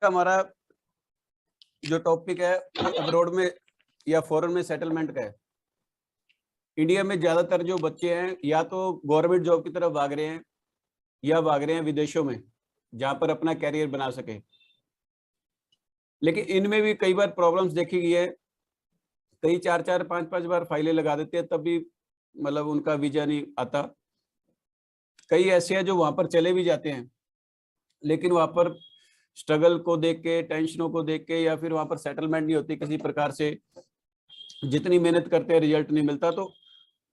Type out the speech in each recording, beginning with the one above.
हमारा जो टॉपिक है वो अब्रॉड में या फॉरेन में सेटलमेंट का है। इंडिया में ज्यादातर जो बच्चे हैं या तो गवर्नमेंट जॉब की तरफ भाग रहे हैं या भाग रहे हैं विदेशों में, जहां पर अपना कैरियर बना सके। लेकिन इनमें भी कई बार प्रॉब्लम्स देखी गई है। कई 4-4, 5-5 बार फाइलें लगा देते हैं, तब भी मतलब उनका वीजा नहीं आता। कई ऐसे हैं जो वहां पर चले भी जाते हैं, लेकिन वहां पर स्ट्रगल को देख के, टेंशनों को देख के, या फिर वहां पर सेटलमेंट नहीं होती किसी प्रकार से, जितनी मेहनत करते हैं रिजल्ट नहीं मिलता, तो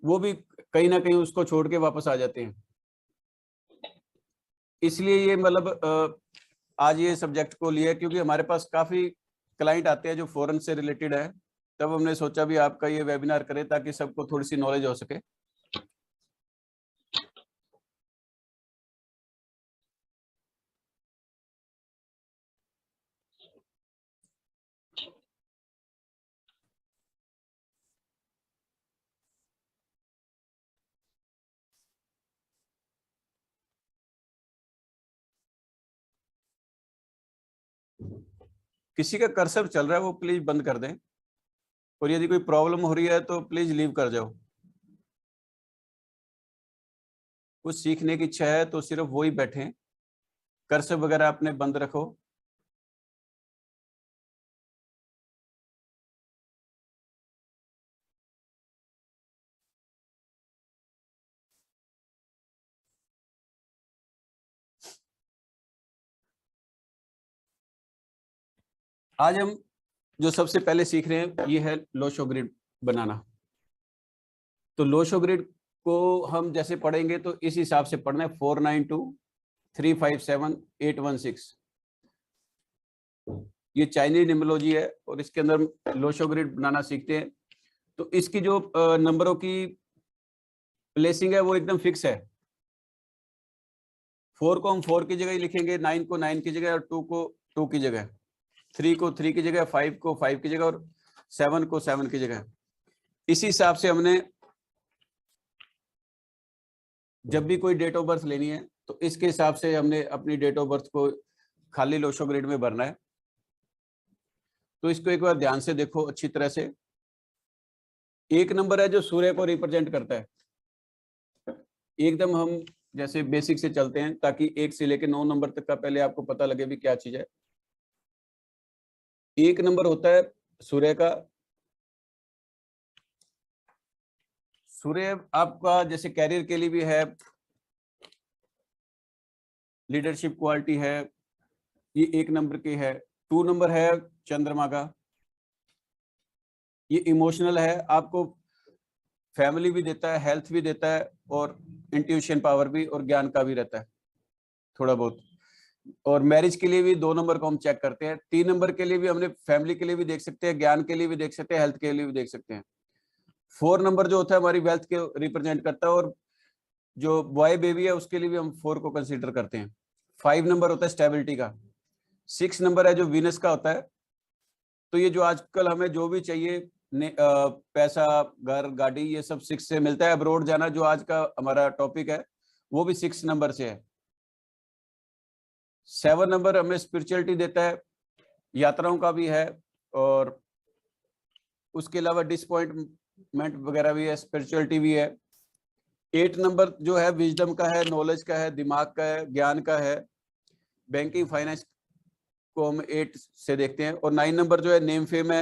वो भी कहीं ना कहीं उसको छोड़ के वापस आ जाते हैं। इसलिए ये मतलब आज ये सब्जेक्ट को लिया क्योंकि हमारे पास काफी क्लाइंट आते हैं जो फॉरेन से रिलेटेड है। तब हमने सोचा भी आपका ये वेबिनार करें ताकि सबको थोड़ी सी नॉलेज हो सके। किसी का कर्सर चल रहा है वो प्लीज बंद कर दें, और यदि कोई प्रॉब्लम हो रही है तो प्लीज लीव कर जाओ। कुछ सीखने की इच्छा है तो सिर्फ वो ही बैठे, कर्सर वगैरह आपने बंद रखो। आज हम जो सबसे पहले सीख रहे हैं ये है लोशो ग्रिड बनाना। तो लोशो ग्रिड को हम जैसे पढ़ेंगे तो इस हिसाब से पढ़ना है, 492-357-816। ये चाइनीज न्यूमरोलॉजी है और इसके अंदर लोशो ग्रिड बनाना सीखते हैं। तो इसकी जो नंबरों की प्लेसिंग है वो एकदम फिक्स है। 4 को हम 4 की जगह ही लिखेंगे, 9 को 9 की जगह, और 2 को 2 की जगह, 3 को 3 की जगह, 5 को 5 की जगह, और 7 को 7 की जगह। इसी हिसाब से हमने जब भी कोई डेट ऑफ बर्थ लेनी है तो इसके हिसाब से हमने अपनी डेट ऑफ बर्थ को खाली लोशो ग्रिड में भरना है। तो इसको एक बार ध्यान से देखो अच्छी तरह से। एक नंबर है जो सूर्य को रिप्रेजेंट करता है। एकदम हम जैसे बेसिक से चलते हैं ताकि 1 से लेकर 9 नंबर तक का पहले आपको पता लगे भी क्या चीज है। एक नंबर होता है सूर्य का। सूर्य आपका जैसे कैरियर के लिए भी है, लीडरशिप क्वालिटी है, ये 1 नंबर की है। 2 नंबर है चंद्रमा का, ये इमोशनल है, आपको फैमिली भी देता है, हेल्थ भी देता है, और इंट्यूशन पावर भी और ज्ञान का भी रहता है थोड़ा बहुत। और मैरिज के लिए भी 2 नंबर को हम चेक करते हैं। 3 नंबर के लिए भी हमने फैमिली के लिए भी देख सकते हैं, ज्ञान के लिए भी देख सकते हैं, हेल्थ के लिए भी देख सकते हैं। 4 नंबर जो होता है हमारी वेल्थ के रिप्रेजेंट करता है, और जो बॉय बेबी है उसके लिए भी हम 4 को कंसीडर करते हैं। 5 नंबर होता है स्टेबिलिटी का। 6 नंबर है जो वीनस का होता है। तो ये जो आजकल हमें जो भी चाहिए, पैसा, घर, गाड़ी, ये सब 6 से मिलता है। अब्रॉड जाना जो आज का हमारा टॉपिक है वो भी 6 नंबर से है। 7 नंबर हमें स्पिरिचुअलिटी देता है, यात्राओं का भी है, और उसके अलावा डिसअपॉइंटमेंट वगैरह भी है, स्पिरिचुअलिटी भी है। 8 नंबर जो है विजडम का है, नॉलेज का है, दिमाग का है, ज्ञान का है। बैंकिंग फाइनेंस को हम 8 से देखते हैं। और 9 नंबर जो है नेम फेम है।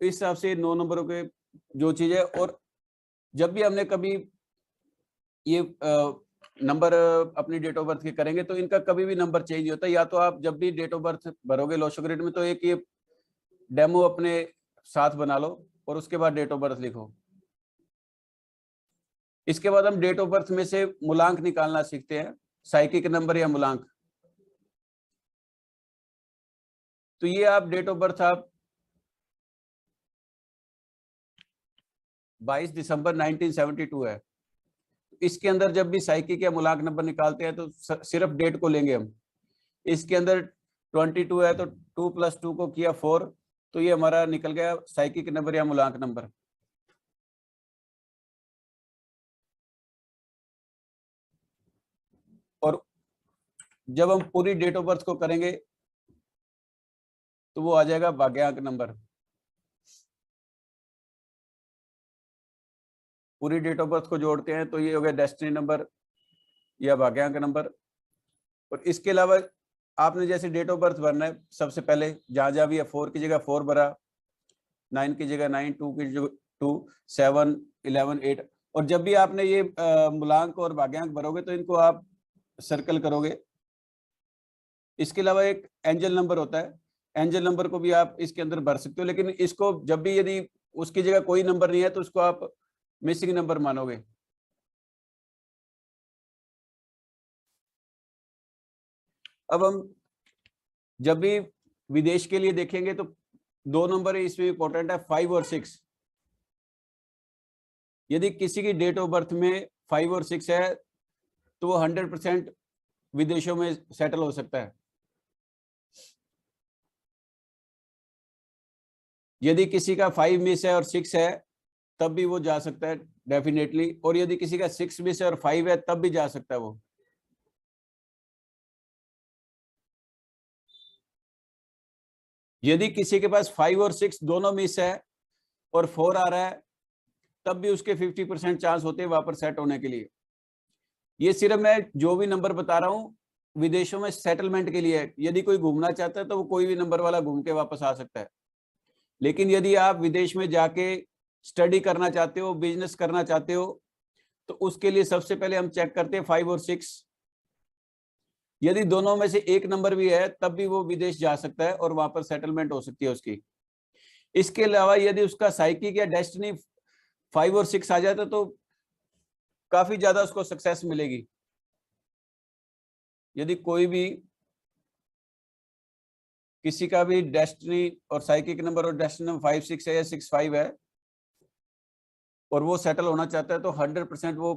इस हिसाब से 9 नंबरों के जो चीज है। और जब भी हमने कभी ये नंबर अपनी डेट ऑफ बर्थ के करेंगे तो इनका कभी भी नंबर चेंज नहीं होता। या तो आप जब भी डेट ऑफ बर्थ भरोगे लोशो ग्रिड में तो एक ये डेमो अपने साथ बना लो और उसके बाद डेट ऑफ बर्थ लिखो। इसके बाद हम डेट ऑफ बर्थ में से मूलांक निकालना सीखते हैं, साइकिक नंबर या मूलांक। तो ये आप डेट ऑफ बर्थ आप 22 दिसंबर 1972 है। इसके अंदर जब भी साइकिक या मूलांक नंबर निकालते हैं तो सिर्फ डेट को लेंगे हम। इसके अंदर 22 है तो 2 + 2 को किया 4, तो ये हमारा निकल गया साइकिक नंबर या मूलांक नंबर। और जब हम पूरी डेट ऑफ बर्थ को करेंगे तो वो आ जाएगा भाग्यांक नंबर। पूरी डेट ऑफ बर्थ को जोड़ते हैं तो ये हो गया डेस्टिनी नंबर या भाग्यांक नंबर। और इसके अलावा आपने जैसे डेट ऑफ बर्थ भरना है, सबसे पहले जहां जहां भी है 4 की जगह 4 भरा, 9 की जगह 9, 2 की जगह 2, 7, 11, 8। और जब भी आपने ये मूलांक और भाग्यांक भरोगे तो इनको आप सर्कल करोगे। इसके अलावा एक एंजल नंबर होता है, एंजल नंबर को भी आप इसके अंदर भर सकते हो, लेकिन इसको जब भी यदि उसकी जगह कोई नंबर नहीं है तो उसको आप मिसिंग नंबर मानोगे। अब हम जब भी विदेश के लिए देखेंगे तो 2 नंबर इसमें इंपॉर्टेंट है, 5 और 6। यदि किसी की डेट ऑफ बर्थ में 5 और 6 है तो वो 100% विदेशों में सेटल हो सकता है। यदि किसी का 5 मिस है और 6 है तब भी वो जा सकता है डेफिनेटली। और यदि किसी का 6 मिस है और 5 है तब भी जा सकता है वो। यदि किसी के पास 5 और 6 दोनों मिस है और 4 आ रहा है तब भी उसके 50% चांस होते हैं वहां पर सेट होने के लिए। ये सिर्फ मैं जो भी नंबर बता रहा हूँ विदेशों में सेटलमेंट के लिए है। यदि कोई घूमना चाहता है तो वो कोई भी नंबर वाला घूम के वापस आ सकता है। लेकिन यदि आप विदेश में जाके स्टडी करना चाहते हो, बिजनेस करना चाहते हो, तो उसके लिए सबसे पहले हम चेक करते हैं 5 और 6। यदि दोनों में से एक नंबर भी है तब भी वो विदेश जा सकता है और वहां पर सेटलमेंट हो सकती है उसकी। इसके अलावा यदि उसका साइकिक या डेस्टिनी 5 और 6 आ जाता तो काफी ज्यादा उसको सक्सेस मिलेगी। यदि कोई भी किसी का भी डेस्टिनी और साइकिक नंबर और डेस्टिनी नंबर 5, 6 है या 6, 5 है और वो सेटल होना चाहता है तो 100% वो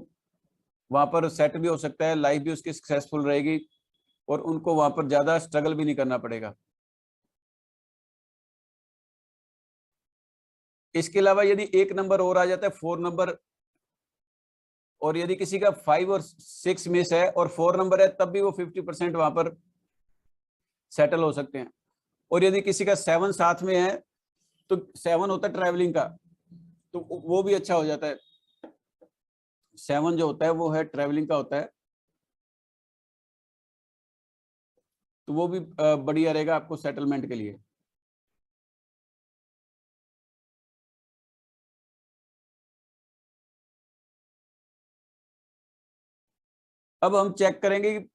वहां पर सेट भी हो सकता है, लाइफ भी उसकी सक्सेसफुल रहेगी और उनको वहां पर ज्यादा स्ट्रगल भी नहीं करना पड़ेगा। इसके अलावा यदि एक नंबर और आ जाता है 4 नंबर, और यदि किसी का 5 और 6 मिस है और 4 नंबर है तब भी वो 50% वहां पर सेटल हो सकते हैं। और यदि किसी का 7 साथ में है तो 7 होता है ट्रैवलिंग का, तो वो भी अच्छा हो जाता है। 7 जो होता है वो है ट्रैवलिंग का होता है, तो वो भी बढ़िया रहेगा आपको सेटलमेंट के लिए। अब हम चेक करेंगे कि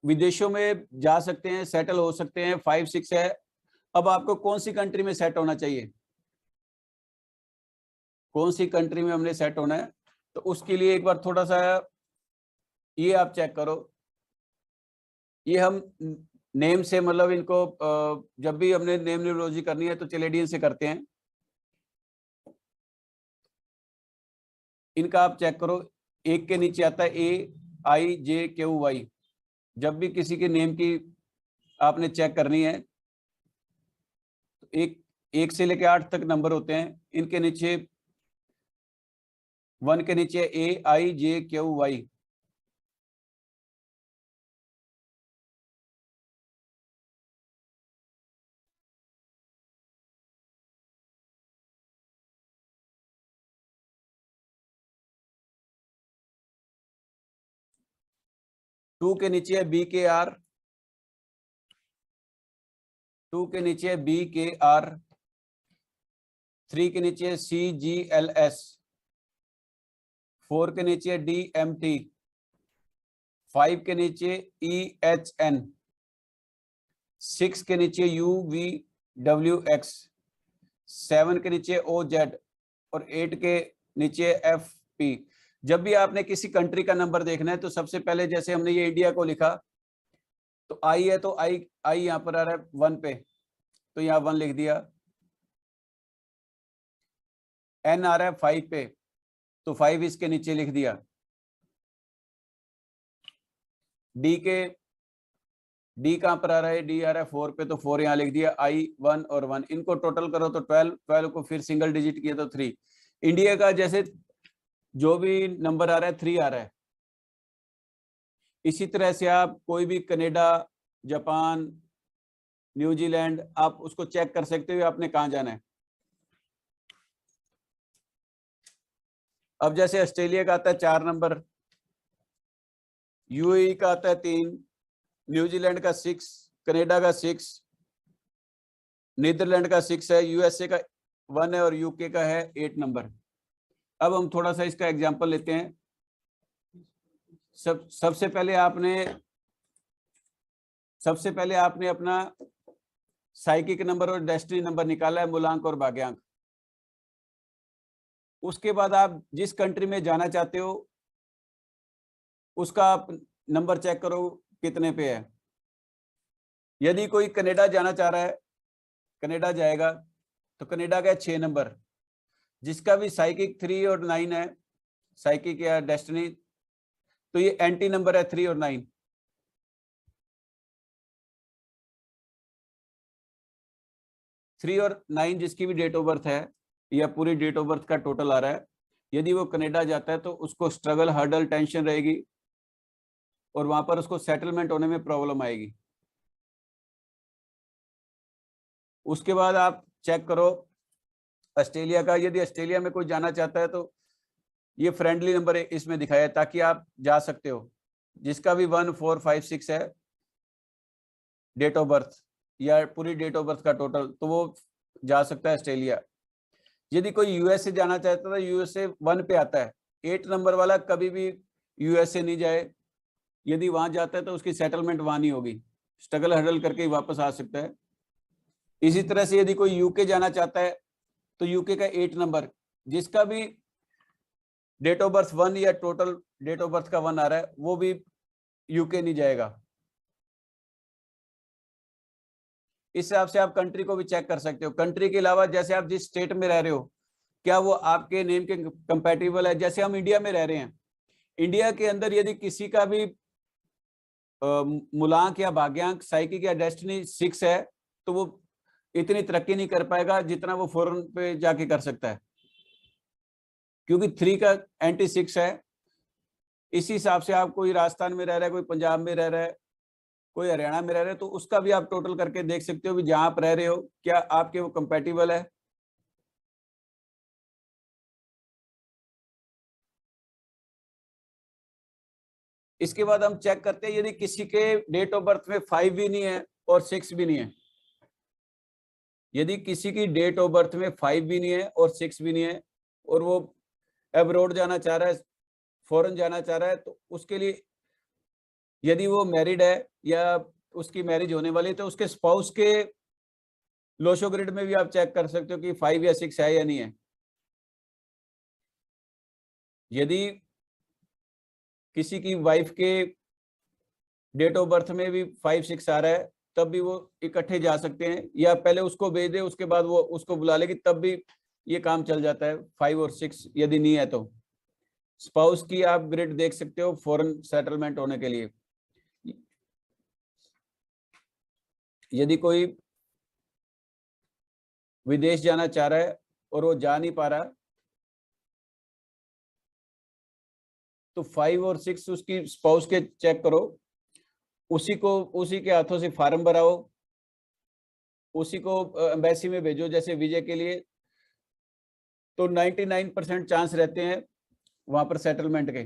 विदेशों में जा सकते हैं, सेटल हो सकते हैं, 5, 6 है। अब आपको कौन सी कंट्री में सेट होना चाहिए, कौन सी कंट्री में हमने सेट होना है, तो उसके लिए एक बार थोड़ा सा ये आप चेक करो। ये हम नेम से मतलब इनको जब भी हमने नेम न्यूमरोलॉजी करनी है तो चिलेडियन से करते हैं। इनका आप चेक करो, एक के नीचे आता है AIJQY। जब भी किसी के नेम की आपने चेक करनी है तो एक से लेकर 8 तक नंबर होते हैं, इनके नीचे 1 के नीचे AIJQY। टू के नीचे है BKR, 2 के नीचे है BKR, 3 के नीचे है CGLS, 4 के नीचे DMT, 5 के नीचे EHN, 6 के नीचे UVWX, 7 के नीचे OZ और 8 के नीचे FP। जब भी आपने किसी कंट्री का नंबर देखना है तो सबसे पहले जैसे हमने ये इंडिया को लिखा तो I है तो I यहाँ पर आ रहा है 1 पे, तो यहाँ 1 लिख दिया। N आ रहा है 5 पे तो 5 इसके नीचे लिख दिया। D कहाँ पर आ रहा है, D आ रहा है 4 पे तो 4 यहाँ लिख दिया। I 1 और 1 इनको टोटल करो तो 12, 12 को फिर सिंगल डिजिट किया तो 3। इंडिया का जैसे जो भी नंबर आ रहा है 3 आ रहा है। इसी तरह से आप कोई भी कनाडा, जापान, न्यूजीलैंड, आप उसको चेक कर सकते हो आपने कहाँ जाना है। अब जैसे ऑस्ट्रेलिया का आता है 4 नंबर, यूएई का आता है 3, न्यूजीलैंड का 6, कनाडा का 6, नीदरलैंड का 6 है, यूएसए का 1 है और यूके का है 8 नंबर। अब हम थोड़ा सा इसका एग्जांपल लेते हैं। सबसे पहले आपने अपना साइकिक नंबर और डेस्टिनी नंबर निकाला है, मूलांक और भाग्यांक। उसके बाद आप जिस कंट्री में जाना चाहते हो उसका आप नंबर चेक करो कितने पे है। यदि कोई कनाडा जाना चाह रहा है, कनाडा जाएगा तो कनाडा का 6 नंबर, जिसका भी साइकिक 3 और 9 है, साइकिक या डेस्टिनी, तो ये एंटी नंबर है 3 और 9। थ्री और 9 जिसकी भी डेट ऑफ बर्थ है या पूरी डेट ऑफ बर्थ का टोटल आ रहा है, यदि वो कनाडा जाता है तो उसको स्ट्रगल, हर्डल, टेंशन रहेगी और वहां पर उसको सेटलमेंट होने में प्रॉब्लम आएगी। उसके बाद आप चेक करो ऑस्ट्रेलिया का। यदि ऑस्ट्रेलिया में कोई जाना चाहता है तो ये फ्रेंडली नंबर इसमें दिखाया है ताकि आप जा सकते हो। जिसका भी 1, 4, 5, 6 है डेट ऑफ बर्थ या पूरी डेट ऑफ बर्थ का टोटल, तो वो जा सकता है ऑस्ट्रेलिया। यदि कोई यूएसए जाना चाहता है, यूएसए 1 पे आता है, 8 नंबर वाला कभी भी यूएसए नहीं जाए। यदि वहां जाता है तो उसकी सेटलमेंट वहां नहीं होगी, स्ट्रगल हर्डल करके ही वापस आ सकता है। इसी तरह से यदि कोई यूके जाना चाहता है तो यूके का 8 नंबर, जिसका भी डेट ऑफ बर्थ 1 या टोटल डेट ऑफ बर्थ का 1 आ रहा है, वो भी यूके नहीं जाएगा। इस हिसाब से आप कंट्री को भी चेक कर सकते हो। कंट्री के अलावा जैसे आप जिस स्टेट में रह रहे हो, क्या वो आपके नेम के कंपैटिबल है। जैसे हम इंडिया में रह रहे हैं, इंडिया के अंदर यदि किसी का भी मूलांक या भाग्यांक, साइकिक या डेस्टिनी 6 है, तो वो इतनी तरक्की नहीं कर पाएगा जितना वो फॉरेन पे जाके कर सकता है, क्योंकि 3 का एंटी 6 है। इसी हिसाब से आप कोई राजस्थान में रह रहा है, कोई पंजाब में रह रहा है, कोई हरियाणा में रह रहे हैं, तो उसका भी आप टोटल करके देख सकते हो कि जहां आप रह रहे हो क्या आपके वो कंपैटिबल है। इसके बाद हम चेक करते हैं यदि किसी के डेट ऑफ बर्थ में 5 भी नहीं है और 6 भी नहीं है। यदि किसी की डेट ऑफ बर्थ में 5 भी नहीं है और 6 भी नहीं है और वो अब्रॉड जाना चाह रहा है, फॉरेन जाना चाह रहा है, तो उसके लिए यदि वो मैरिड है या उसकी मैरिज होने वाली है तो उसके स्पाउस के लोशो ग्रिड में भी आप चेक कर सकते हो कि 5 या 6 है या नहीं है। यदि किसी की वाइफ के डेट ऑफ बर्थ में भी 5, 6 आ रहा है, तब भी वो इकट्ठे जा सकते हैं, या पहले उसको भेज दे उसके बाद वो उसको बुला लेगी, तब भी ये काम चल जाता है। 5 और 6 यदि नहीं है तो स्पाउस की आप ग्रिड देख सकते हो फॉरेन सेटलमेंट होने के लिए। यदि कोई विदेश जाना चाह रहा है और वो जा नहीं पा रहा, तो 5 और 6 उसकी स्पाउस के चेक करो, उसी के हाथों से फार्म भराओ, उसी को एम्बेसी में भेजो जैसे वीजे के लिए, तो 99% चांस रहते हैं वहां पर सेटलमेंट के।